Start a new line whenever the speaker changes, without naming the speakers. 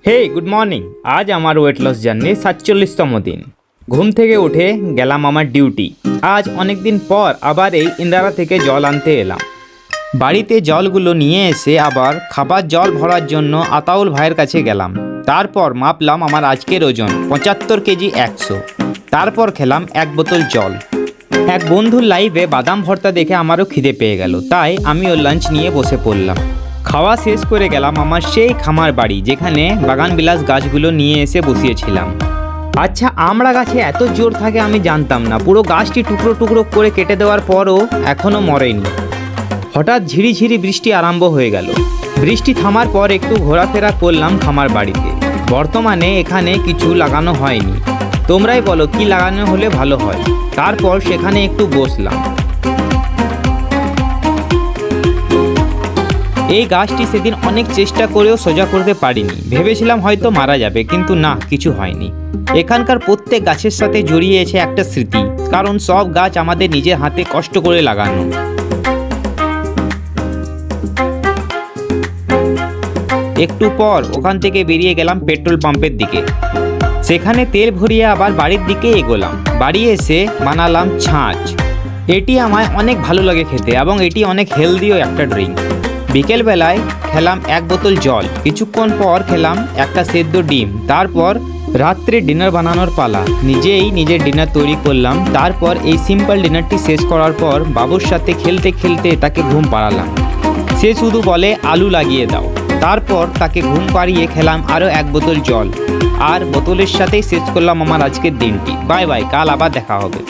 হে good morning. আজ আমার weight loss journey 47তম দিন। ঘুম থেকে উঠে গেলাম আমার ডিউটি। আজ অনেক দিন পর আবার এই ইন্দারা থেকে জল আনতে এলাম। বাড়িতে জলগুলো নিয়ে এসে আবার খাবার জল ভরার জন্য আতাউল ভাইয়ের কাছে গেলাম। তারপর মাপলাম আমার আজকের ওজন 75 কেজি 100। তারপর খেলাম এক বোতল জল। এক বন্ধুর লাইভে বাদাম ভর্তা দেখে আমারও খিদে পেয়ে গেল, তাই আমিও লাঞ্চ নিয়ে বসে পড়লাম। খাওয়া শেষ করে গেলাম আমার সেই খামার বাড়ি, যেখানে বাগান বিলাস গাছগুলো নিয়ে এসে বসিয়েছিলাম। আচ্ছা, আমড়া গাছে এত জোর থাকে আমি জানতাম না। পুরো গাছটি টুকরো টুকরো করে কেটে দেওয়ার পরও এখনও মরেনি। হঠাৎ ঝিরিঝিরি বৃষ্টি আরম্ভ হয়ে গেল। বৃষ্টি থামার পর একটু ঘোরাফেরা করলাম খামার বাড়িতে। বর্তমানে এখানে কিছু লাগানো হয়নি, তোমরাই বলো কি লাগানো হলে ভালো হয়। তারপর সেখানে একটু বসলাম। এই গাছটি সেদিন অনেক চেষ্টা করেও সোজা করতে পারিনি। ভেবেছিলাম হয়তো মারা যাবে, কিন্তু না, কিছু হয়নি। এখানকার প্রত্যেক গাছের সাথে জড়িয়েছে একটা স্মৃতি, কারণ সব গাছ আমাদের নিজের হাতে কষ্ট করে লাগানো। একটু পর ওখান থেকে বেরিয়ে গেলাম পেট্রোল পাম্পের দিকে। সেখানে তেল ভরিয়ে আবার বাড়ির দিকে এগোলাম। বাড়ি এসে বানালাম ছাঁচ। এটি আমায় অনেক ভালো লাগে খেতে, এবং এটি অনেক হেলদিও একটা ড্রিঙ্ক। বিকেলবেলায় খেলাম এক বোতল জল। কিছুক্ষণ পর খেলাম একটা সেদ্ধ ডিম। তারপর রাত্রে ডিনার বানানোর পালা। নিজেই নিজের ডিনার তৈরি করলাম। তারপর এই সিম্পল ডিনারটি শেষ করার পর বাবুর সাথে খেলতে খেলতে তাকে ঘুম পাড়ালাম। সে শুধু বলে আলু লাগিয়ে দাও। তারপর তাকে ঘুম পাড়িয়ে খেলাম আরও এক বোতল জল, আর বোতলের সাথেই শেষ করলাম আমার আজকের দিনটি। বাই বাই, কাল আবার দেখা হবে।